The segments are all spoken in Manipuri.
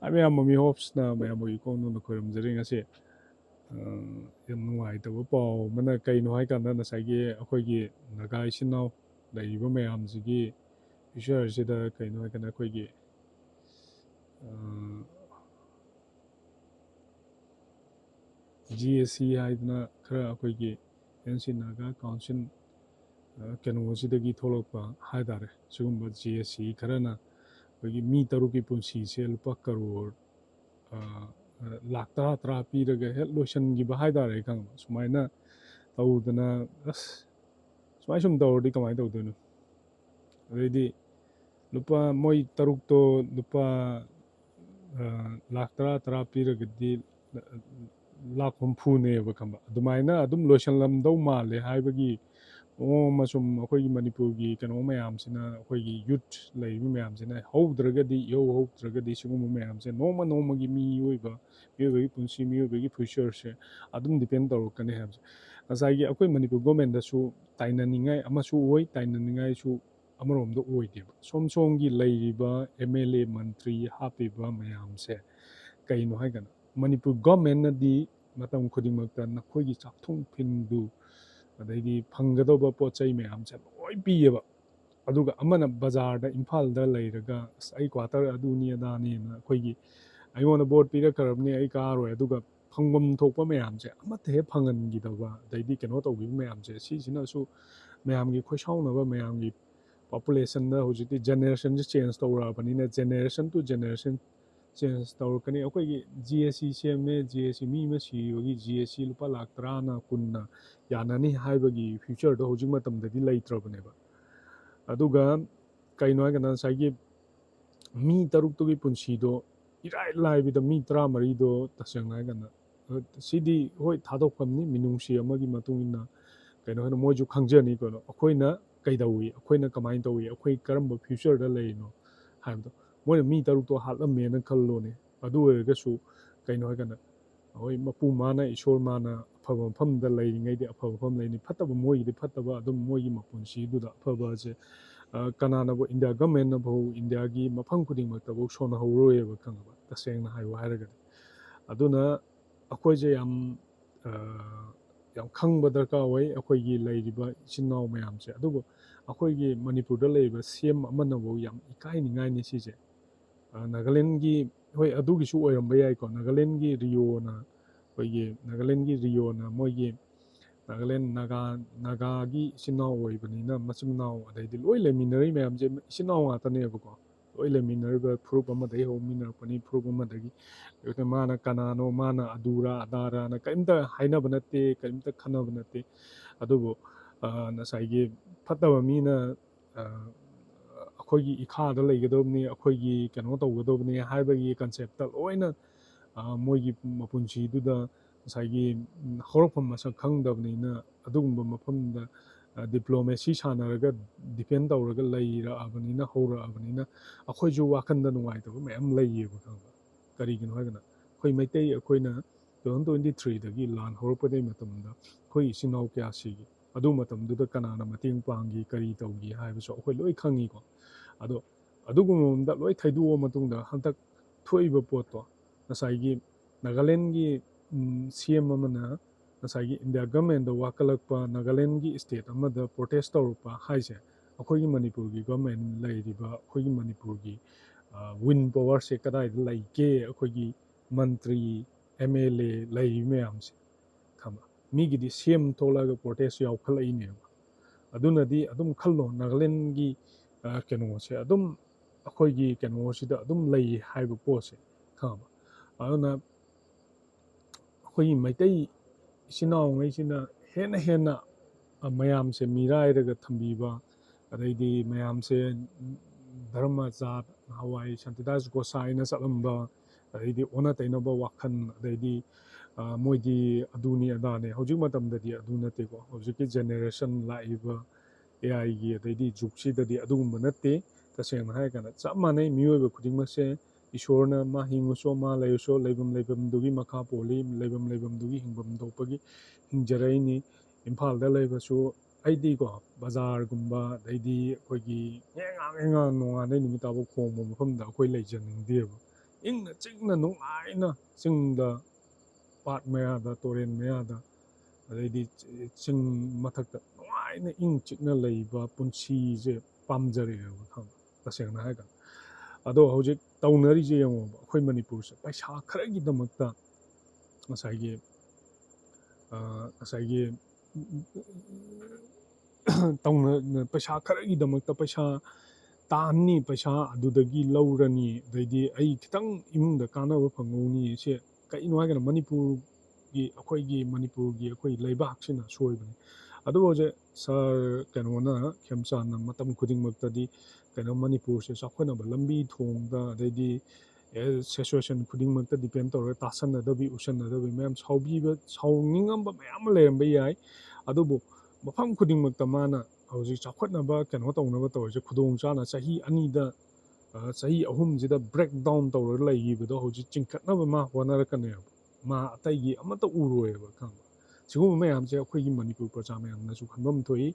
I mean, I'm a hops na may amoy ko no nakuramjari kasi yam nuwaitaba paw mana kaino haikanda nasagi akoigi naga isinau laiba mayamsigi issue sida kaino haikanda akoigi GSC haidna khara akoigi NC Naga Council kano sidagi tholokpa haidare sigumba GSC kharana akoigi mi taruki punsi se lupa karor lakh tara tara piraga het loisongiba haidare khangba sumaina tawdana as sumai sum tawrdi kamai tawdono adedi lupa moi taruk to lupa lakh tara tara piragadi lakh humphuneba khamba adumaina adum loisanlamdau male haibagi masum akoigi manipurgi kano mayamsina akoigi youth leibi mayamsina howdragadi howdragadi sigum mayamse noma nomagi miyobagi punsi miyobagi future se adum depend tawrkani habse asagi akoi manipur government da su tainaningai amasu oi tainaningai su amarom da oideba somsongi leiriba MLA mantri hapiba mayamse kaino haigana manipur government na di matam khudingmakta nakhoi chakthung phindu adaidi phanggadaba pochai mayam se loi piyeba aduga amana bazar da imphal da leiraga ai quarter aduni adani na khoigi aingona board pira karabni ai karoi aduga phangbam thokpa mayam se amate he phangan gi daba adaidi keno tawgi mayam se si sina su mayam gi khoisauna ba mayam gi population da hojiti generation change tawra banina generation to generation change tawrkani akoigi GSC semne GSC mi ma si yogi GSC lupa lakh tara na kunna yanani haibagi future do hojik matam da di leitrabneba aduga kaino haigana sagi mi taruk to gi punsi do irai laibi da mi tra mari do tasang haigana sidi hoi thadokhramni minungsi amagi matungina kaino hana moju khangjani kono akoina kaidawi akoina kamai tawi akoi karamba future da leino haibdo moina mi taruk to halamme na khallone adu oirgasu kaino haigana hoi mapu mana ishor mana afaba mafamda leiringaidi afaba mafam leini fataba moigidi fataba adum moigi mapunsi duda afaba je kananabo India government na bau India gi mafam khudingmakta bau sona hauroyeba khangaba tasengna hayo hairagadi aduna akoije yam khangba darka oi akoigi leiriba isinnaw mayamse adubu akoigi manipur da leiba CM amana bau yam ikai ningai ni sije Nagaland gi hoi adugi su oiramba yai ko Nagaland gi Rio na hoigi Nagaland gi Rio na moigi Nagaland Naga gi sinnaw oibanina macimnaw adaidi loi leminari mayamje sinnaw ngatanebako loi leminariba proof amadai hominarpani proof amadagi mana kanano mana adura adara na kaimta hainaba natte kaimta khanaba natte adubu nasaigi fataba mina akoigi ikhada leigadobni akoigi kano tawgadobni haibagi concept loina moigi mapunsi duda nasaigi horofam masak khangdabnina adugumba mafamda diplomacy sanaraga depend tawraga leirabnina horabnina akoiju wakanda nungaitaba mayam leiyeba khangba karigino haigana khoi maitai akoina 2023 dagi lan horopade matamda khoi sinau kya sigi adu matamduda kanana mating pangi kari tawgi haibaso akhoi loi khangi ko ado adugumda loi thaiduo matungda hantak thoiba potto nasaigi Nagaland gi CM amana nasaigi India government da wakalakpa Nagaland gi state amada protest tawrpa haise akhoi manipur gi government leiriba akhoi manipur gi win power se kadai laike akhoi gi mantri MLA leiri mayamse khama migidi CM tolaga protest yaw khalaine adunadi adum khallo Nagaland gi keno se adum akhoi gi keno sida adum lei haiba pose khama aduna akhoi maitai sinau ngai sina hena mayam se mirai raga thambiba adaidi mayam se dharma jat hawai Shantidas Gosai na salamba adaidi ona tainaba wakhan adaidi moidi aduni adane hojik matamdadi aduna te ko hojik generation laiba AI gi adaidi juksi dadi adugumba natte tasengna haigana chap manai miyoiba khudingmakse Ishorna ma hinguso ma layuso leibam dugi makha poli leibam dugi hingbam dopagi hingjaraini imphal da leibasu aidi ko bazar gumba daidi akoigi ngenga nonga dai numitabo khomba mafamda akoi leijaningdeba ꯏꯪꯅ ꯆꯤꯡꯅ ꯅꯨꯡꯉꯥꯏꯅ ꯆꯤꯡꯗ ꯄꯥꯠ ꯃꯌꯥꯗ ꯇꯨꯔꯦꯟ ꯃꯌꯥꯗ ꯑꯗꯩꯗꯤ ꯆꯤꯡ ꯃꯊꯛꯇ ꯅꯨꯡꯉꯥꯏꯅ ꯏꯪ ꯆꯤꯛꯅ ꯂꯩꯕ ꯄꯨꯟꯁꯤꯁꯦ ꯄꯥꯝꯖꯔꯛꯑꯦꯕ ꯈꯪꯕ ꯇꯁꯦꯡꯅ ꯍꯥꯏꯔꯀꯥꯟꯗ ꯑꯗꯣ ꯍꯧꯖꯤꯛ ꯇꯧꯅꯔꯤꯁꯦ ꯌꯦꯡꯉꯣꯕ ꯑꯩꯈꯣꯏ ꯃꯅꯤꯄꯨꯔꯁꯦ ꯄꯩꯁꯥ ꯈꯔꯒꯤꯗꯃꯛꯇ ꯉꯁꯥꯏꯒꯤ ꯄꯩꯁా ꯈꯔꯒꯤꯗꯃꯛꯇ ꯄꯩꯁꯥ ꯇꯥꯟꯅꯤ ꯄꯩꯁꯥ ꯑꯗꯨꯗꯒꯤ ꯂꯧꯔꯅꯤ ꯑꯗꯩꯗꯤ ꯑꯩ ꯈꯤꯇꯪ ꯏꯃꯨꯡꯗ ꯀꯥꯟꯅꯕ ꯐꯪꯍꯧꯅꯤ ꯁꯦ ꯀꯩꯅꯣ ꯍꯥꯏꯔꯒꯅ ꯑꯩꯈꯣꯏꯒꯤ ꯃꯅꯤꯄꯨꯔꯒꯤ ꯑꯩꯈꯣꯏ ꯂꯩꯕꯥꯛꯁꯤꯅ ꯁꯣꯏꯕꯅꯤ ꯑꯗꯨꯕꯨ ꯍꯧꯖꯤꯛ ꯁꯥꯔ ꯀꯩꯅꯣꯅ ꯈꯦꯝꯆꯥꯟꯅ ꯃꯇꯝ ꯈꯨꯗꯤꯡꯃꯛꯇꯗꯤ ꯀꯩꯅꯣ ꯃꯅꯤꯄꯨꯔꯁꯦ ꯆꯥꯎꯈꯠꯅꯕ ꯂꯝꯕꯤ ꯊꯣꯡꯗ ꯑꯗꯩꯗꯤ ꯁꯤꯆꯨꯋꯦꯁꯟ ꯈꯨꯗꯤꯡꯃꯛꯇ ꯗꯤꯄꯦꯟ ꯇꯧꯔꯒ ꯇꯥꯁꯟꯅꯗꯕꯤ ꯎꯁꯟꯅꯗꯕꯤ ꯃꯌꯥꯝ ꯁꯥꯎꯅꯤꯡꯉꯝꯕ ꯃꯌꯥꯝ ꯑꯃ ꯂꯩꯔꯝꯕ ꯌꯥꯏ ꯑꯗꯨꯕꯨ ꯃꯐꯝ ꯈꯨꯗꯤꯡꯃꯛꯇ ꯃꯥꯅ ꯍꯧꯖꯤꯛ ꯆꯥꯎꯈꯠꯅꯕ ꯀꯩꯅꯣ ꯇꯧꯅꯕ ꯇꯧꯔꯤꯁꯦ ꯈꯨꯗꯣꯡ ꯆꯥꯅ ꯆꯍꯤ 2ꯗ ꯆꯍꯤ 3ꯁꯤꯗ ꯕ꯭ꯔꯦꯛ ꯗꯥꯎꯟ ꯇꯧꯔꯒ ꯂꯩꯈꯤꯕꯗꯣ ꯍꯧꯖꯤꯛ ꯆꯤꯡꯈꯠꯅꯕ ꯃꯥ ꯍꯣꯠꯅꯔꯛꯀꯅꯦꯕ ꯃꯥ ꯑꯇꯩꯒꯤ ꯑꯃꯠꯇ ꯎꯔꯣꯏꯕ ꯈꯪꯕ ꯁꯤꯒꯨꯝꯕ ꯃꯌꯥꯝꯁꯦ ꯑꯩꯈꯣꯏꯒꯤ ꯃꯅꯤꯄꯨꯔ ꯄ꯭ꯔꯖꯥ ꯃꯌꯥꯝꯅꯁꯨ ꯈꯪꯐꯝ ꯊꯣꯛꯏ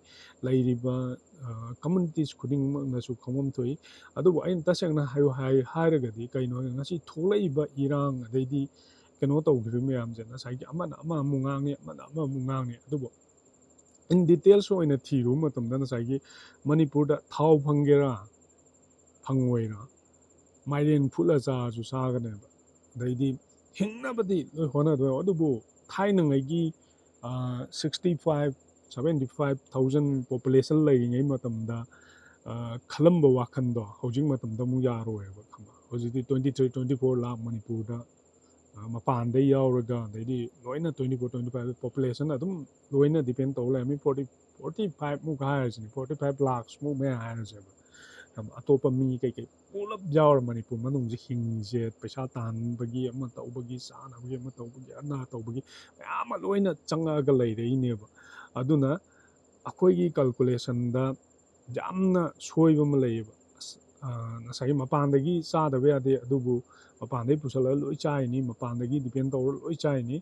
ꯂꯩꯔꯤꯕ ꯀꯝꯃꯨꯅꯤꯇꯤꯁ ꯈꯨꯗꯤꯡꯃꯛꯅꯁꯨ ꯈꯪꯐꯝ ꯊꯣꯛꯏ ꯑꯗꯨꯕꯨ ꯑꯩꯅ ꯇꯁꯦꯡꯅ ꯍꯥꯏꯔꯒꯗꯤ ꯀꯩꯅꯣ ꯉꯁꯤ ꯊꯣꯛꯂꯛꯏꯕ ꯏꯔꯥꯡ ꯑꯗꯩꯗꯤ ꯀꯩꯅꯣ ꯇꯧꯈꯤꯕ ꯃꯌꯥꯝꯁꯦ ꯉꯁꯥꯏꯒꯤ ꯑꯃꯅ ꯑꯃꯃꯨꯛ ꯉꯥꯡꯉꯤ ꯑꯃꯅ ꯑꯃꯃꯨꯛ ꯉꯥꯡꯉꯤ ꯑꯗꯨꯕꯨ ꯏꯟ ꯗꯤꯇꯦꯜꯁ ꯑꯣꯏꯅ ꯊꯤꯔꯨꯕ ꯃꯇꯝꯗ ꯉꯁꯥꯏꯒꯤ ꯃꯅꯤꯄꯨꯔꯗ ꯊꯥꯎ ꯐꯪꯒꯦꯔꯥ ꯐꯪꯉꯣꯏꯔꯥ ꯃꯥꯏꯔꯦꯟ ꯐꯨꯠꯂ ꯆꯥꯔꯁꯨ ꯆꯥꯒꯅꯦꯕ ꯑꯗꯩꯗꯤ ꯍꯤꯡꯅꯕꯗꯤ ꯂꯣꯏ ꯍꯣꯠꯅꯗꯣꯏꯕ ꯑꯗꯨꯕꯨ ꯊꯥꯏꯅꯉꯩꯒꯤ 65,000-75,000 ꯄꯣꯄꯨꯂꯦꯁꯟ ꯂꯩꯔꯤꯉꯩ ꯃꯇꯝꯗ ꯈꯜꯂꯝꯕ ꯋꯥꯈꯟꯗꯣ ꯍꯧꯖꯤꯛ ꯃꯇꯝꯗ ꯑꯃꯨꯛ ꯌꯥꯔꯣꯏꯕ ꯈꯪꯕ ꯍꯧꯖꯤꯛꯇꯤ 23-24 ꯂꯥꯛ ꯃꯅꯤꯄꯨꯔꯗ ꯃꯄꯥꯟꯗꯩ ꯌꯥꯎꯔꯒ ꯑꯗꯩꯗꯤ ꯂꯣꯏꯅ 24-25 ꯄꯣꯄꯨꯂꯦꯁꯟ ꯑꯗꯨꯝ ꯂꯣꯏꯅ ꯗꯤꯄꯦꯟ ꯇꯧ ꯂꯩꯔꯝꯃꯤ 45 ꯃꯨꯛ ꯍꯥꯏꯔꯁꯤꯅꯤ 45 ꯂꯥꯛꯁꯃꯨꯛ ꯃꯌꯥ ꯍꯥꯏꯔꯁꯦꯕ ꯑꯇꯣꯞꯄ ꯃꯤ ꯀꯩꯀꯩ ꯄꯨꯂꯞ ꯌꯥꯎꯔ ꯃꯅꯤꯄꯨꯔ ꯃꯅꯨꯡꯁꯦ ꯍꯤꯡꯉꯤꯁꯦ ꯄꯩꯁꯥ ꯇꯥꯟꯕꯒꯤ ꯑꯃ ꯇꯧꯕꯒꯤ ꯆꯥꯅꯕꯒꯤ ꯑꯃ ꯇꯧꯕꯒꯤ ꯑꯅꯥ ꯇꯧꯕꯒꯤ ꯃꯌꯥꯝ ꯑꯃ ꯂꯣꯏꯅ ꯆꯪꯉꯛꯑꯒ ꯂꯩꯔꯛꯏꯅꯦꯕ ꯑꯗꯨꯅ ꯑꯩꯈꯣꯏꯒꯤ ꯀꯜꯀꯨꯂꯦꯁꯟꯗ ꯌꯥꯝꯅ ꯁꯣꯏꯕ ꯑꯃ ꯂꯩꯌꯦꯕ ꯉꯁꯥꯏꯒꯤ ꯃꯄꯥꯟꯗꯒꯤ ꯆꯥꯗꯕ ꯌꯥꯗꯦ ꯑꯗꯨꯕꯨ ꯃꯄꯥꯟꯗꯒꯤ ꯄꯨꯁꯜꯂꯒ ꯂꯣꯏ ꯆꯥꯏꯅꯤ ꯃꯄꯥꯟꯗꯒꯤ ꯗꯤꯄꯦꯟ ꯇꯧꯔꯒ ꯂꯣꯏ ꯆꯥꯏꯅꯤ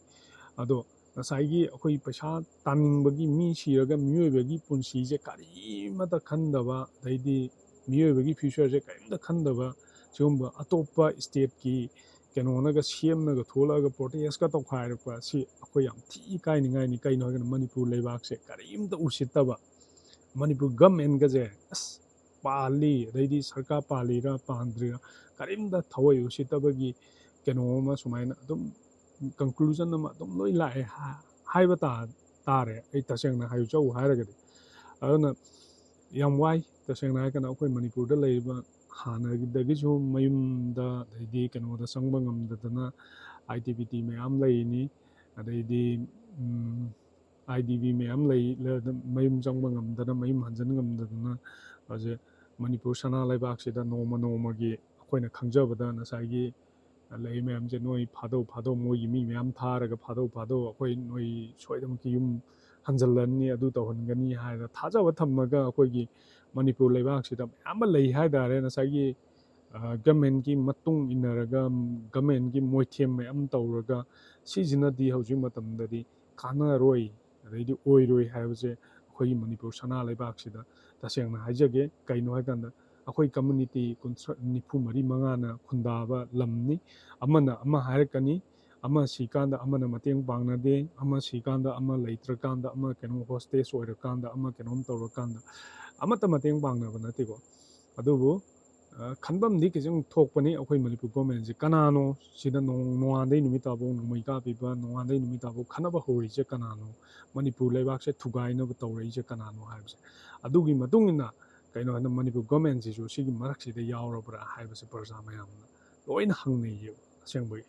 ꯑꯗꯣ ꯉꯁꯥꯏꯒꯤ ꯑꯩꯈꯣꯏ ꯄꯩꯁꯥ ꯇꯥꯅꯤꯡꯕꯒꯤ ꯃꯤ ꯁꯤꯔꯒ ꯃꯤꯑꯣꯏꯕꯒꯤ ꯄꯨꯟꯁꯤꯁꯦ ꯀꯔꯤꯃꯠꯇ ꯈꯟꯗꯕ ꯑꯗꯩꯗꯤ ꯃꯤꯑꯣꯏꯕꯒꯤ ꯐ꯭ꯌꯨꯆꯔꯁꯦ ꯀꯔꯤꯝꯇ ꯈꯟꯗꯕ ꯁꯤꯒꯨꯝꯕ ꯑꯇꯣꯞꯄ ꯏꯁꯇꯦꯠꯀꯤ ꯀꯩꯅꯣꯅꯒ ꯁꯦꯝꯅꯒ ꯊꯣꯛꯂꯛꯑꯒ ꯄ꯭ꯔꯣꯇꯦꯁꯀ ꯇꯧꯈꯥꯏꯔꯛꯄ ꯁꯤ ꯑꯩꯈꯣꯏ ꯌꯥꯝ ꯊꯤ ꯏꯀꯥꯏꯅꯤꯡꯉꯥꯏꯅꯤ ꯀꯩꯅꯣ ꯍꯥꯏꯔꯒꯅ ꯃꯅꯤꯄꯨꯔ ꯂꯩꯕꯥꯛꯁꯦ ꯀꯔꯤꯝꯇ ꯎꯁꯤꯠꯇꯕ ꯃꯅꯤꯄꯨꯔ ꯒꯃꯦꯟꯒꯁꯦ ꯄꯥꯜꯂꯤ ꯑꯗꯩꯗꯤ ꯁꯔꯀꯥꯔ ꯄꯥꯜꯂꯤꯔꯥ ꯄꯥꯟꯗ꯭ꯔꯤꯔꯥ ꯀꯔꯤꯝꯇ ꯊꯑꯣꯏ ꯎꯁꯤꯠꯇꯕꯒꯤ ꯀꯩꯅꯣ ꯑꯃ ꯁꯨꯃꯥꯏꯅ ꯑꯗꯨꯝ ꯀꯟꯀ꯭ꯂꯨꯖꯟ ꯑꯃ ꯑꯗꯨꯝ ꯂꯣꯏ ꯂꯥꯛꯑꯦ ꯍꯥꯏꯕ ꯇꯥꯔꯦ ꯑꯩ ꯇꯁꯦꯡꯅ ꯍꯥꯏꯖꯧ ꯍꯥꯏꯔꯒꯗꯤ ꯑꯗꯨꯅ ꯌꯥꯝ ꯋꯥꯏ ꯇꯁꯦꯡꯅ ꯍꯥꯏꯔꯒꯅ ꯑꯩꯈꯣꯏ ꯃꯅꯤꯄꯨꯔꯗ ꯂꯩꯔꯤꯕ ꯍꯥꯟꯅꯗꯒꯤꯁꯨ ꯃꯌꯨꯝꯗ ꯑꯗꯩꯗꯤ ꯀꯩꯅꯣꯗ ꯆꯪꯕ ꯉꯝꯗꯗꯅ IDP ꯃꯌꯥꯝ ꯂꯩꯔꯤꯅꯤ ꯑꯗꯩꯗꯤ IDP ꯃꯌꯥꯝ ꯃꯌꯨꯝ ꯆꯪꯕ ꯉꯝꯗꯅ ꯃꯌꯨꯝ ꯍꯟꯖꯤꯟ ꯉꯝꯗꯗꯅ ꯍꯧꯖꯤꯛ ꯃꯅꯤꯄꯨꯔ ꯁꯅꯥ ꯂꯩꯕꯥꯛꯁꯤꯗ ꯅꯣꯡꯃ ꯅꯣꯡꯃꯒꯤ ꯑꯩꯈꯣꯏꯅ ꯈꯪꯖꯕꯗ ꯉꯁꯥꯏꯒꯤ ꯂꯩ ꯃꯌꯥꯝꯁꯦ ꯅꯣꯏ ꯐꯥꯗꯧ ꯃꯣꯏꯒꯤ ꯃꯤ ꯃꯌꯥꯝ ꯊꯥꯔꯒ ꯐꯥꯗꯧ ꯑꯩꯈꯣꯏ ꯅꯣꯏ ꯁꯣꯏꯗꯅꯃꯛꯀꯤ ꯌꯨꯝ ꯍꯟꯖꯤꯜꯂꯅꯤ ꯑꯗꯨ ꯇꯧꯍꯟꯒꯅꯤ ꯍꯥꯏꯔꯒ ꯊꯥꯖꯕ ꯊꯝꯃꯒ ꯑꯩꯈꯣꯏꯒꯤ ꯃꯅꯤꯄꯨꯔ ꯂꯩꯕꯥꯛꯁꯤꯗ ꯃꯌꯥꯝ ꯑꯃ ꯂꯩ ꯍꯥꯏꯇꯥꯔꯦ ꯉꯁꯥꯏꯒꯤ ꯒꯃꯦꯟꯒꯤ ꯃꯇꯨꯡ ꯏꯟꯅꯔꯒ ꯒꯃꯦꯟꯒꯤ ꯃꯣꯏꯊꯦꯝ ꯃꯌꯥꯝ ꯇꯧꯔꯒ ꯁꯤꯁꯤꯅꯗꯤ ꯍꯧꯖꯤꯛ ꯃꯇꯝꯗꯗꯤ ꯀꯥꯟꯅꯔꯣꯏ ꯑꯗꯩꯗꯤ ꯑꯣꯏꯔꯣꯏ ꯍꯥꯏꯕꯁꯦ ꯑꯩꯈꯣꯏꯒꯤ ꯃꯅꯤꯄꯨꯔ ꯁꯅꯥ ꯂꯩꯕꯥꯛꯁꯤꯗ ꯇꯁꯦꯡꯅ ꯍꯥꯏꯖꯒꯦ ꯀꯩꯅꯣ ꯍꯥꯏꯀꯥꯟꯗ ꯑꯩꯈꯣꯏ ꯀꯝꯃꯨꯅꯤꯇꯤ 94-95ꯅ ꯈꯨꯟꯗꯥꯕ ꯂꯝꯅꯤ ꯑꯃꯅ ꯑꯃ ꯍꯥꯏꯔꯛꯀꯅꯤ ꯑꯃ ꯁꯤꯀꯥꯟꯗ ꯑꯃꯅ ꯃꯇꯦꯡ ꯄꯥꯡꯅꯗꯦ ꯑꯃ ꯁꯤꯀꯥꯟꯗ ꯑꯃ ꯂꯩꯇ꯭ꯔꯀꯥꯟꯗ ꯑꯃ ꯀꯩꯅꯣ ꯍꯣꯁꯇꯦꯖ ꯑꯣꯏꯔꯀꯥꯟꯗ ꯑꯃ ꯀꯩꯅꯣꯝ ꯇꯧꯔꯀꯥꯟꯗ ꯑꯃꯠꯇ ꯃꯇꯦꯡ ꯄꯥꯡꯅꯕ ꯅꯠꯇꯦꯀꯣ ꯑꯗꯨꯕꯨ ꯈꯟꯐꯝꯗꯤ ꯈꯤꯇꯪ ꯊꯣꯛꯄꯅꯤ ꯑꯩꯈꯣꯏ ꯃꯅꯤꯄꯨꯔ ꯒꯣꯔꯃꯦꯟꯁꯦ ꯀꯅꯥꯅꯣ ꯁꯤꯗ ꯅꯣꯡꯉꯥꯟꯗꯩ ꯅꯨꯃꯤꯠ ꯇꯥꯐꯥꯎ ꯅꯣꯡꯃꯩ ꯀꯥꯞꯄꯤꯕ ꯅꯣꯡꯉꯥꯟꯗꯩ ꯅꯨꯃꯤꯠ ꯇꯥꯐꯥꯎ ꯈꯟꯅꯕ ꯍꯧꯔꯤꯁꯦ ꯀꯅꯥꯅꯣ ꯃꯅꯤꯄꯨꯔ ꯂꯩꯕꯥꯛꯁꯦ ꯊꯨꯒꯥꯏꯅꯕ ꯇꯧꯔꯛꯏꯁꯦ ꯀꯅꯥꯅꯣ ꯍꯥꯏꯕꯁꯦ ꯑꯗꯨꯒꯤ ꯃꯇꯨꯡ ꯏꯟꯅ ꯀꯩꯅꯣ ꯍꯥꯏꯅ ꯃꯅꯤꯄꯨꯔ ꯒꯣꯔꯃꯦꯟꯁꯤꯁꯨ ꯁꯤꯒꯤ ꯃꯔꯛꯁꯤꯗ ꯌꯥꯎꯔꯕ꯭ꯔꯥ ꯍꯥꯏꯕꯁꯦ ꯄ꯭ꯔꯖꯥ ꯃꯌꯥꯝꯅ ꯂꯣꯏꯅ ꯍꯪꯅꯩꯌꯦꯕ ꯑꯁꯦꯡꯕꯒꯤ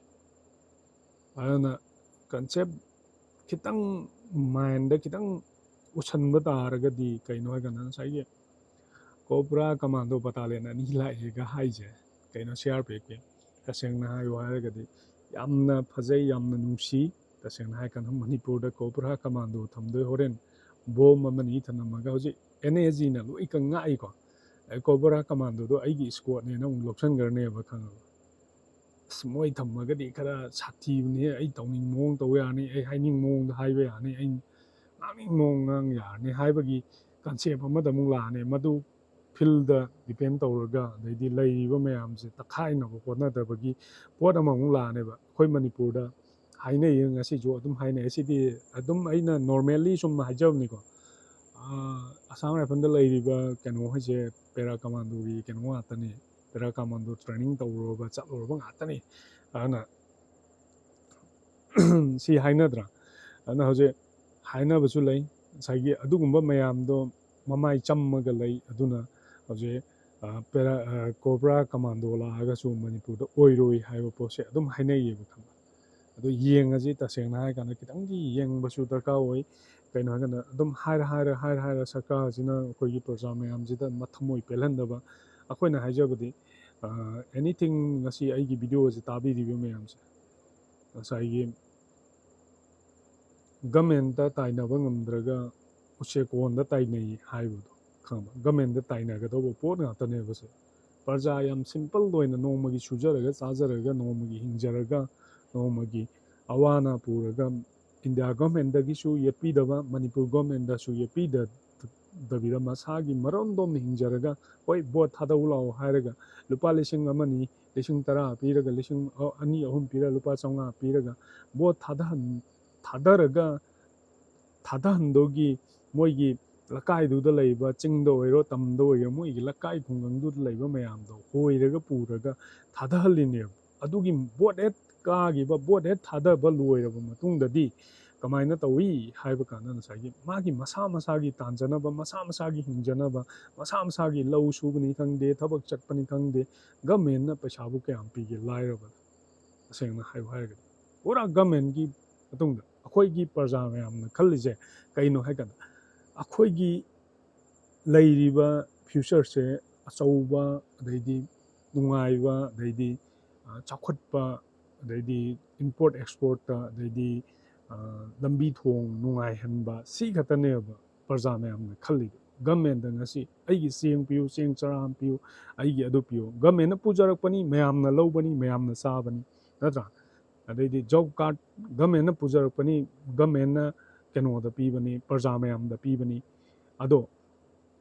ꯑꯗꯨꯅ ꯀꯟꯁꯦꯞ ꯈꯤꯇꯪ ꯃꯥꯏꯟꯗ ꯈꯤꯇꯪ ꯎꯁꯟꯕ ꯇꯥꯔꯒꯗꯤ ꯀꯩꯅꯣ ꯍꯥꯏꯀꯥꯟꯗ ꯉꯁꯥꯏꯒꯤ ꯀꯣꯕ꯭ꯔꯥ ꯀꯃꯥꯟꯗꯣ ꯕꯇꯥꯂꯤꯌꯟ 2 ꯂꯥꯛꯑꯦꯒ ꯍꯥꯏꯁꯦ ꯀꯩꯅꯣ CRPFꯀꯤ ꯇꯁꯦꯡꯅ ꯍꯥꯏꯌꯨ ꯍꯥꯏꯔꯒꯗꯤ ꯌꯥꯝꯅ ꯐꯖꯩ ꯌꯥꯝꯅ ꯅꯨꯡꯁꯤ ꯇꯁꯦꯡꯅ ꯍꯥꯏꯔꯀꯥꯟꯗ ꯃꯅꯤꯄꯨꯔꯗ ꯀꯣꯕ꯭ꯔꯥ ꯀꯃꯥꯟꯗꯣ ꯊꯝꯗꯣꯏ ꯍꯣꯔꯦꯟ ꯕꯣꯝ ꯑꯃꯅꯤ ꯊꯅꯝꯃꯒ ꯍꯧꯖꯤꯛ NASGꯅ ꯂꯣꯏ ꯉꯥꯛꯏꯀꯣ ꯀꯣꯕ꯭ꯔꯥ ꯀꯃꯥꯟꯗꯣꯗꯣ ꯑꯩꯒꯤ ꯏꯁꯀ꯭ꯋꯥꯠꯅꯦꯅ ꯑꯃꯨꯛ ꯂꯧꯁꯟꯈ꯭ꯔꯅꯦꯕ ꯈꯪꯉꯕ ꯑꯁ ꯃꯣꯏ ꯊꯝꯃꯒꯗꯤ ꯈꯔ ꯁꯥꯊꯤꯕꯅꯦ ꯑꯩ ꯇꯧꯅꯤꯡ ꯃꯑꯣꯡ ꯇꯧ ꯌꯥꯔꯅꯤ ꯑꯩ ꯍꯥꯏꯅꯤꯡ ꯃꯑꯣꯡꯗ ꯍꯥꯏꯕ ꯌꯥꯔꯅꯤ ꯑꯩ ꯉꯥꯡꯅꯤꯡ ꯃꯑꯣꯡ ꯉꯥꯡ ꯌꯥꯔꯅꯤ ꯍꯥꯏꯕꯒꯤ ꯀꯟꯁꯦꯞ ꯑꯃꯗ ꯑꯃꯨꯛ ꯂꯥꯛꯑꯅꯤ ꯃꯗꯨ ꯐꯤꯜꯗ ꯗꯤꯄꯦꯟ ꯇꯧꯔꯒ ꯑꯗꯩꯗꯤ ꯂꯩꯔꯤꯕ ꯃꯌꯥꯝꯁꯦ ꯇꯛꯈꯥꯏꯅꯕ ꯍꯣꯠꯅꯗꯕꯒꯤ ꯄꯣꯠ ꯑꯃꯃꯨꯛ ꯂꯥꯛꯑꯅꯦꯕ ꯑꯩꯈꯣꯏ ꯃꯅꯤꯄꯨꯔꯗ ꯍꯥꯏꯅꯩꯌꯦ ꯉꯁꯤꯁꯨ ꯑꯗꯨꯝ ꯍꯥꯏꯅꯩ ꯑꯁꯤꯗꯤ ꯑꯗꯨꯝ ꯑꯩꯅ ꯅꯣꯔꯃꯦꯜꯂꯤ ꯁꯨꯝ ꯍꯥꯏꯖꯕꯅꯤꯀꯣ ꯑꯁꯥꯝ ꯔꯥꯏꯐꯜꯗ ꯂꯩꯔꯤꯕ ꯀꯩꯅꯣꯍꯩꯁꯦ ꯄꯦꯔꯥ ꯀꯃꯥꯟꯗꯣꯒꯤ ꯀꯩꯅꯣ ꯉꯥꯛꯇꯅꯤ ꯄꯦꯔꯥ ꯀꯃꯥꯟꯗꯣ ꯇ꯭ꯔꯦꯅꯤꯡ ꯇꯧꯔꯨꯔꯕ ꯆꯠꯂꯨꯔꯕ ꯉꯥꯛꯇꯅꯤ ꯑꯗꯨꯅ ꯁꯤ ꯍꯥꯏꯅꯗ꯭ꯔꯥ ꯑꯗꯨꯅ ꯍꯧꯖꯤꯛ ꯍꯥꯏꯅꯕꯁꯨ ꯂꯩ ꯉꯁꯥꯏꯒꯤ ꯑꯗꯨꯒꯨꯝꯕ ꯃꯌꯥꯝꯗꯣ ꯃꯃꯥꯏ ꯆꯝꯃꯒ ꯂꯩ ꯑꯗꯨꯅ ꯍꯧꯖꯤꯛ ꯀꯣꯕ꯭ꯔꯥ ꯀꯃꯥꯟꯗꯣ ꯂꯥꯛꯑꯒꯁꯨ ꯃꯅꯤꯄꯨꯔꯗ ꯑꯣꯏꯔꯣꯏ ꯍꯥꯏꯕ ꯄꯣꯠꯁꯦ ꯑꯗꯨꯝ ꯍꯥꯏꯅꯩꯌꯦꯕ ꯈꯪꯕ ꯑꯗꯣ ꯌꯦꯡꯉꯁꯤ ꯇꯁꯦꯡꯅ ꯍꯥꯏꯔ ꯀꯥꯟꯗ ꯈꯤꯇꯪꯗꯤ ꯌꯦꯡꯕꯁꯨ ꯗꯔꯀꯥꯔ ꯑꯣꯏ ꯀꯩꯅꯣ ꯍꯥꯏꯔꯀꯥꯟꯗ ꯑꯗꯨꯝ ꯍꯥꯏꯔ ꯁꯔꯀꯥꯔꯁꯤꯅ ꯑꯩꯈꯣꯏꯒꯤ ꯄ꯭ꯔꯖꯥ ꯃꯌꯥꯝꯁꯤꯗ ꯃꯊꯃꯣꯏ ꯄꯦꯜꯍꯟꯗꯕ ꯑꯩꯈꯣꯏꯅ ꯍꯥꯏꯖꯕꯗꯤ ꯑꯦꯅꯤꯊꯤꯡ ꯉꯁꯤ ꯑꯩꯒꯤ ꯚꯤꯗꯤꯑꯣꯁꯤ ꯇꯥꯕꯤꯔꯤꯕ ꯃꯌꯥꯝꯁꯦ ꯉꯁꯥꯏꯒꯤ ꯒꯃꯦꯟꯇ ꯇꯥꯏꯅꯕ ꯉꯝꯗ꯭ꯔꯒ ꯎꯆꯦꯛꯀꯣꯟꯗ ꯇꯥꯏꯅꯩ ꯍꯥꯏꯕꯗꯣ ꯈꯪꯕ ꯒꯃꯦꯟꯇ ꯇꯥꯏꯅꯒꯗꯧꯕ ꯄꯣꯠ ꯉꯥꯛꯇꯅꯦꯕꯁꯦ ꯄ꯭ꯔꯖꯥ ꯌꯥꯝ ꯁꯤꯝꯄꯜ ꯑꯣꯏꯅ ꯅꯣꯡꯃꯒꯤ ꯁꯨꯖꯔꯒ ꯆꯥꯖꯔꯒ ꯅꯣꯡꯃꯒꯤ ꯍꯤꯡꯖꯔꯒ ꯅꯣꯡꯃꯒꯤ ꯑꯋꯥ ꯑꯅꯥ ꯄꯨꯔꯒ ꯏꯟꯗꯤꯌꯥ ꯒꯣꯔꯃꯦꯟꯗꯒꯤꯁꯨ ꯌꯦꯠꯄꯤꯗꯕ ꯃꯅꯤꯄꯨꯔ ꯒꯣꯔꯃꯦꯟꯗꯁꯨ ꯌꯦꯠꯄꯤꯗꯕꯤꯗ ꯃꯁꯥꯒꯤ ꯃꯔꯣꯝꯗꯣꯝ ꯍꯤꯡꯖꯔꯒ ꯍꯣꯏ ꯚꯣꯠ ꯊꯥꯗꯧ ꯂꯥꯛꯑꯣ ꯍꯥꯏꯔꯒ ꯂꯨꯄꯥ 1,000 1,1000 ꯄꯤꯔꯒ 2,000 3,000 ꯄꯤꯔꯒ ꯂꯨꯄꯥ 500 ꯄꯤꯔꯒ ꯚꯣꯠ ꯊꯥꯗꯔꯒ ꯊꯥꯗꯍꯟꯗꯧꯒꯤ ꯃꯣꯏꯒꯤ ꯂꯩꯀꯥꯏꯗꯨꯗ ꯂꯩꯕ ꯆꯤꯡꯗ ꯑꯣꯏꯔꯣ ꯇꯝꯗ ꯑꯣꯏꯔꯣ ꯃꯣꯏꯒꯤ ꯂꯩꯀꯥꯏ ꯈꯨꯡꯒꯪꯗꯨꯗ ꯂꯩꯕ ꯃꯌꯥꯝꯗꯣ ꯍꯣꯏꯔꯒ ꯄꯨꯔꯒ ꯊꯥꯗꯍꯜꯂꯤꯅꯦꯕ ꯑꯗꯨꯒꯤ ꯚꯣꯠ ꯍꯦꯛ ꯀꯥꯈꯤꯕ ꯚꯣꯠ ꯍꯦꯛ ꯊꯥꯗꯕ ꯂꯣꯏꯔꯕ ꯃꯇꯨꯡꯗꯗꯤ ꯀꯃꯥꯏꯅ ꯇꯧꯏ ꯍꯥꯏꯕ ꯀꯥꯟꯗ ꯉꯁꯥꯏꯒꯤ ꯃꯥꯒꯤ ꯃꯁꯥ ꯃꯁꯥꯒꯤ ꯇꯥꯟꯖꯅꯕ ꯃꯁꯥ ꯃꯁꯥꯒꯤ ꯍꯤꯡꯖꯅꯕ ꯃꯁꯥ ꯃꯁꯥꯒꯤ ꯂꯧ ꯁꯨꯕꯅꯤ ꯈꯪꯗꯦ ꯊꯕꯛ ꯆꯠꯄꯅꯤ ꯈꯪꯗꯦ ꯒꯃꯦꯟꯅ ꯄꯩꯁꯥꯕꯨ ꯀꯌꯥꯝ ꯄꯤꯒꯦ ꯂꯥꯏꯔꯕꯗ ꯇꯁꯦꯡꯅ ꯍꯥꯏꯌꯨ ꯍꯥꯏꯔꯒꯗꯤ ꯄꯨꯔꯥ ꯒꯃꯦꯟꯒꯤ ꯃꯇꯨꯡꯗ ꯑꯩꯈꯣꯏꯒꯤ ꯄ꯭ꯔꯖꯥ ꯃꯌꯥꯝꯅ ꯈꯜꯂꯤꯁꯦ ꯀꯩꯅꯣ ꯍꯥꯏ ꯀꯥꯟꯗ ꯑꯩꯈꯣꯏꯒꯤ ꯂꯩꯔꯤꯕ ꯐ꯭ꯌꯨꯆꯔꯁꯦ ꯑꯆꯧꯕ ꯑꯗꯩꯗꯤ ꯅꯨꯡꯉꯥꯏꯕ ꯑꯗꯩꯗꯤ ꯆꯥꯎꯈꯠꯄ ꯑꯗꯩꯗꯤ ꯏꯝꯄꯣꯔꯠ ꯑꯦꯛꯁꯄꯣꯔꯠꯇ ꯑꯗꯩꯗꯤ ꯂꯝꯕꯤ ꯊꯣꯡ ꯅꯨꯡꯉꯥꯏꯍꯟꯕ ꯁꯤ ꯈꯛꯇꯅꯦꯕ ꯄ꯭ꯔꯖꯥ ꯃꯌꯥꯝꯅ ꯈꯜꯂꯤꯗꯣ ꯒꯃꯦꯟꯗ ꯉꯁꯤ ꯑꯩꯒꯤ ꯆꯦꯡ ꯄꯤꯌꯨ ꯆꯦꯡ ꯆꯔꯥ ꯑꯃ ꯄꯤꯌꯨ ꯑꯩꯒꯤ ꯑꯗꯨ ꯄꯤꯌꯨ ꯒꯃꯦꯟꯅ ꯄꯨꯖꯔꯛꯄꯅꯤ ꯃꯌꯥꯝꯅ ꯂꯧꯕꯅꯤ ꯃꯌꯥꯝꯅ ꯆꯥꯕꯅꯤ ꯅꯠꯇ꯭ꯔꯥ ꯑꯗꯩꯗꯤ ꯖꯣꯕ ꯀꯥꯔड ꯒꯃꯦꯟꯅ ꯄꯨꯖꯔꯛꯄꯅꯤ ꯒꯃꯦꯟꯅ ꯀꯩꯅꯣꯗ ꯄꯤꯕꯅꯤ ꯄ꯭ꯔꯖꯥ ꯃꯌꯥꯝꯗ ꯄꯤꯕꯅꯤ ꯑꯗꯣ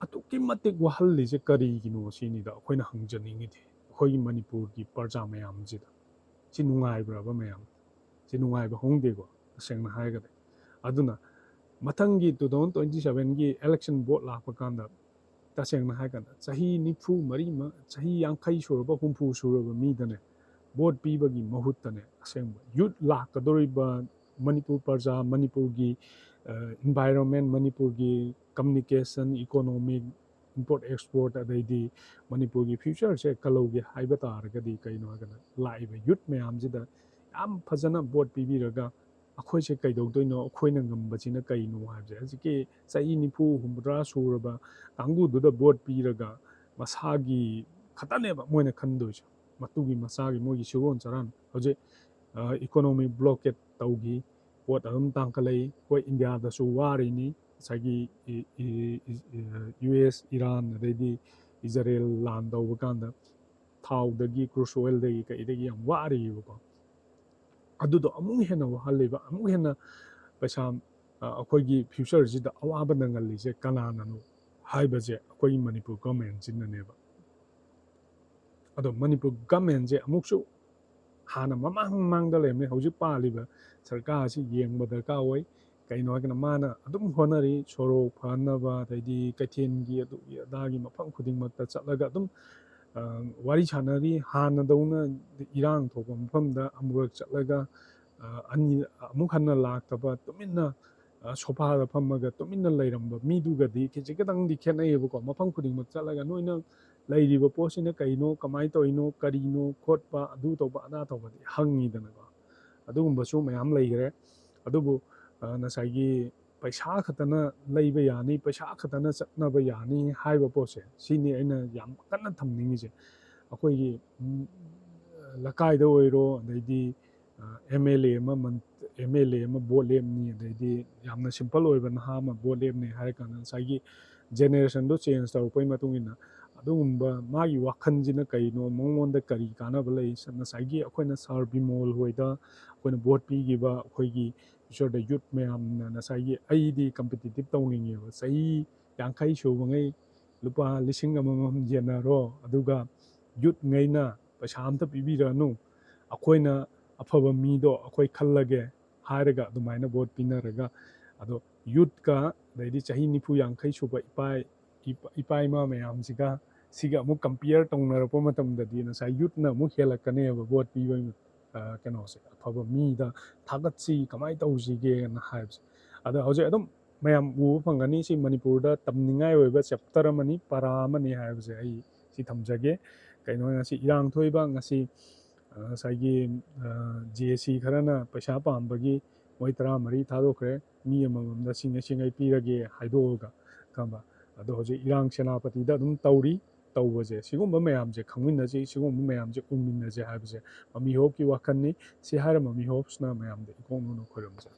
ꯑꯗꯨꯛꯀꯤ ꯃꯇꯤꯛ ꯋꯥꯍꯜꯂꯤꯁꯦ ꯀꯔꯤꯒꯤꯅꯣ ꯁꯤꯅꯤꯗ ꯑꯩꯈꯣꯏꯅ ꯍꯪꯖꯅꯤꯡꯉꯤꯗꯤ ꯑꯩꯈꯣꯏꯒꯤ ꯃꯅꯤꯄꯨꯔꯒꯤ ꯄ꯭ꯔꯖꯥ ꯃꯌꯥꯝꯁꯤꯗ ꯁꯤ ꯅꯨꯡꯉꯥꯏꯕ꯭ꯔꯕ ꯃꯌꯥꯝ ꯁꯤ ꯅꯨꯡꯉꯥꯏꯕ ꯍꯧꯗꯦꯀꯣ ꯇꯁꯦꯡꯅ ꯍꯥꯏꯔꯒꯗꯤ ꯑꯗꯨꯅ ꯃꯊꯪꯒꯤ 2027ꯒꯤ ꯑꯦꯂꯦꯛꯁꯟ ꯚꯣꯠ ꯂꯥꯛꯄ ꯀꯥꯟꯗ ꯇꯁꯦꯡꯅ ꯍꯥꯏꯔꯀꯥꯟꯗ ꯆꯍꯤ 94 ꯆꯍꯤ 50 ꯁꯨꯔꯕ 60 ꯁꯨꯔꯕ ꯃꯤꯗꯅꯦ ꯚꯣꯠ ꯄꯤꯕꯒꯤ ꯃꯍꯨꯠꯇꯅꯦ ꯑꯁꯦꯡꯕ ꯌꯨꯠ ꯂꯥꯛꯀꯗꯧꯔꯤꯕ ꯃꯅꯤꯄꯨꯔ ꯄ꯭ꯔꯖꯥ ꯃꯅꯤꯄꯨꯔꯒꯤ ꯏꯟꯚꯥꯏꯔꯣꯟꯃꯦꯟ ꯃꯅꯤꯄꯨꯔꯒꯤ ꯀꯝꯃꯨꯅꯤꯀꯦꯁꯟ ꯏꯀꯣꯅꯣꯃꯤꯛ ꯏꯝꯄꯣꯔꯠ ꯑꯦꯛꯁꯄꯣꯔꯠ ꯑꯗꯩꯗꯤ ꯃꯅꯤꯄꯨꯔꯒꯤ ꯐ꯭ꯌꯨꯆꯔꯁꯦ ꯀꯜꯍꯧꯒꯦ ꯍꯥꯏꯕ ꯇꯥꯔꯒꯗꯤ ꯀꯩꯅꯣ ꯍꯥꯏꯔꯒꯅ ꯂꯥꯛꯏꯕ ꯌꯨꯠ ꯃꯌꯥꯝꯁꯤꯗ ꯌꯥꯝ ꯐꯖꯅ ꯚꯣꯠ ꯄꯤꯕꯤꯔꯒ ꯑꯩꯈꯣꯏꯁꯦ ꯀꯩꯗꯧꯗꯣꯏꯅꯣ ꯑꯩꯈꯣꯏꯅ ꯉꯝꯕꯁꯤꯅ ꯀꯩꯅꯣ ꯍꯥꯏꯕꯁꯦ ꯍꯧꯖꯤꯛꯀꯤ ꯆꯍꯤ 40 ꯁꯨꯔꯕ ꯀꯥꯡꯕꯨꯗꯨꯗ ꯚꯣꯠ ꯄꯤꯔꯒ ꯃꯁꯥꯒꯤ ꯈꯛꯇꯅꯦꯕ ꯃꯣꯏꯅ ꯈꯟꯗꯣꯏꯁꯦ ꯃꯇꯨꯒꯤ ꯃꯆꯥꯒꯤ ꯃꯣꯏꯒꯤ ꯁꯨꯔꯣꯟ ꯆꯥꯔꯣꯟ ꯍꯧꯖꯤꯛ ꯏꯀꯣꯅꯣꯃꯤ ꯕ꯭ꯂꯣꯀꯦꯠ ꯇꯧꯈꯤ ꯄꯣꯠ ꯑꯗꯨꯝ ꯇꯥꯡꯈꯠꯂꯛꯏ ꯍꯣꯏ ꯏꯟꯗꯤꯌꯥꯗꯁꯨ ꯋꯥꯔꯤꯅꯤ ꯉꯁꯥꯏꯒꯤ US ꯏꯔꯥꯟ ꯑꯗꯩꯗꯤ ꯏꯖꯔꯦꯜ ꯂꯥꯟ ꯇꯧꯕ ꯀꯥꯟꯗ ꯊꯥꯎꯗꯒꯤ ꯀ꯭ꯔꯨꯁ ꯑꯣꯏꯜꯗꯒꯤ ꯀꯩꯗꯒꯤ ꯌꯥꯝ ꯋꯥꯔꯤꯕꯀꯣ ꯑꯗꯨꯗꯣ ꯑꯃꯨꯛ ꯍꯦꯟꯅ ꯋꯥꯍꯜꯂꯤꯕ ꯑꯃꯨꯛ ꯍꯦꯟꯅ ꯄꯩꯁꯥ ꯑꯩꯈꯣꯏꯒꯤ ꯐ꯭ꯌꯨꯆꯔꯁꯤꯗ ꯑꯋꯥꯕ ꯅꯪꯍꯜꯂꯤꯁꯦ ꯀꯅꯥꯅꯅꯣ ꯍꯥꯏꯕꯁꯦ ꯑꯩꯈꯣꯏꯒꯤ ꯃꯅꯤꯄꯨꯔ ꯒꯣꯔꯃꯦꯟꯁꯤꯅꯅꯦꯕ ꯑꯗꯣ ꯃꯅꯤꯄꯨꯔ ꯒꯣꯔꯃꯦꯟꯁꯦ ꯑꯃꯨꯛꯁꯨ ꯍꯥꯟꯅ ꯃꯃꯥꯡꯗ ꯂꯩꯔꯝꯃꯦ ꯍꯧꯖꯤꯛ ꯄꯥꯜꯂꯤꯕ ꯁꯔꯀꯥꯔꯁꯤ ꯌꯦꯡꯕ ꯗꯔꯀꯥꯔ ꯑꯣꯏ ꯀꯩꯅꯣ ꯍꯥꯏꯔꯒꯅ ꯃꯥꯅ ꯑꯗꯨꯝ ꯍꯣꯠꯅꯔꯤ ꯁꯣꯔꯣꯛ ꯐꯍꯟꯅꯕ ꯑꯗꯩꯗꯤ ꯀꯩꯊꯦꯜꯒꯤ ꯑꯗꯨꯒꯤ ꯑꯗꯥꯒꯤ ꯃꯐꯝ ꯈꯨꯗꯤꯡꯃꯛꯇ ꯆꯠꯂꯒ ꯑꯗꯨꯝ ꯋꯥꯔꯤ ꯁꯥꯟꯅꯔꯤ ꯍꯥꯟꯅꯗꯧꯅ ꯏꯔꯥꯡ ꯊꯣꯛꯄ ꯃꯐꯝꯗ ꯑꯃꯨꯔꯛ ꯆꯠꯂꯒ ꯑꯃꯨꯛ ꯍꯟꯅ ꯂꯥꯛꯇꯕ ꯇꯨꯃꯤꯟꯅ ꯁꯣꯐꯥꯗ ꯐꯝꯃꯒ ꯇꯨꯃꯤꯟꯅ ꯂꯩꯔꯝꯕ ꯃꯤꯗꯨꯒꯗꯤ ꯈꯤꯇꯪꯗꯤ ꯈꯦꯠꯅꯩꯌꯦꯕꯀꯣ ꯃꯐꯝ ꯈꯨꯗꯤꯡꯃꯛ ꯆꯠꯂꯒ ꯅꯣꯏꯅ ꯂꯩꯔꯤꯕ ꯄꯣꯠꯁꯤꯅ ꯀꯩꯅꯣ ꯀꯃꯥꯏꯅ ꯇꯧꯔꯤꯅꯣ ꯀꯔꯤꯅꯣ ꯈꯣꯠꯄ ꯑꯗꯨ ꯇꯧꯕ ꯑꯗꯥ ꯇꯧꯕꯗꯤ ꯍꯪꯉꯤꯗꯅꯀꯣ ꯑꯗꯨꯒꯨꯝꯕꯁꯨ ꯃꯌꯥꯝ ꯂꯩꯈ꯭ꯔꯦ ꯑꯗꯨꯕꯨ ꯉꯁꯥꯏꯒꯤ ꯄꯩꯁꯥ ꯈꯛꯇꯅ ꯂꯩꯕ ꯌꯥꯅꯤ ꯄꯩꯁꯥ ꯈꯛꯇꯅ ꯆꯠꯅꯕ ꯌꯥꯅꯤ ꯍꯥꯏꯕ ꯄꯣꯠꯁꯦ ꯁꯤꯅꯤ ꯑꯩꯅ ꯌꯥꯝ ꯀꯟꯅ ꯊꯝꯅꯤꯡꯉꯤꯁꯦ ꯑꯩꯈꯣꯏꯒꯤ ꯂꯩꯀꯥꯏꯗ ꯑꯣꯏꯔꯣ ꯑꯗꯩꯗꯤ MLA ꯑꯃ ꯚꯣꯠ ꯂꯦꯞꯅꯤ ꯑꯗꯩꯗꯤ ꯌꯥꯝꯅ ꯁꯤꯝꯄꯜ ꯑꯣꯏꯕ ꯅꯍꯥ ꯑꯃ ꯚꯣꯠ ꯂꯦꯞꯅꯤ ꯍꯥꯏꯔꯀꯥꯟꯗ ꯉꯁꯥꯏꯒꯤ ꯖꯦꯅꯦꯔꯦꯁꯟꯗꯣ ꯆꯦꯟꯖ ꯇꯧꯔꯛꯄꯒꯤ ꯃꯇꯨꯡ ꯏꯟꯅ ꯑꯗꯨꯒꯨꯝꯕ ꯃꯥꯒꯤ ꯋꯥꯈꯜꯁꯤꯅ ꯀꯩꯅꯣ ꯃꯉꯣꯟꯗ ꯀꯔꯤ ꯀꯥꯟꯅꯕ ꯂꯩ ꯉꯁꯥꯏꯒꯤ ꯑꯩꯈꯣꯏꯅ ꯁꯥꯔ ꯕꯤꯃꯣꯜ ꯍꯣꯏꯗ ꯑꯩꯈꯣꯏꯅ ꯚꯣꯠ ꯄꯤꯈꯤꯕ ꯑꯩꯈꯣꯏꯒꯤ ꯐ꯭ꯌꯨꯆꯔꯗ ꯌꯨꯠ ꯃꯌꯥꯝꯅ ꯉꯁꯥꯏꯒꯤ ꯑꯩꯗꯤ ꯀꯝꯄꯤꯇꯤꯇꯤꯞ ꯇꯧꯅꯤꯡꯉꯦꯕ ꯆꯍꯤ 50 ꯁꯨꯕꯉꯩ lupa lising amamam yenaro aduga youth ngaina paisa amta pibiranu akoina afaba mido akoi khallage hairaga adumaina vote pinaraga ado youth ka daidi chahi nifu yankai suba ipai ma mayamsiga siga amu compare tongnarakpa matamdadi na sa youth na amu helakkaneba vote piba kenose afaba mida thagatsi kamai tawsige na haibs ada hoje adum mayam uba phangani si manipurda tamningai oiba chapter amani para amani haibse ai si thamjage kaino ngasi irang thoiba ngasi saigi GSC kharana paisa pambagi moi 13 thadokhare mi amamda singai pirage haidoga kamba ado hoje irang senapati da dum tauri tawbaje sigumba mayamje khangminnaje sigumba mayamje umminnaje haibse mami hop ki wakhanni si hara mami hopsna mayamde ikongno khoramje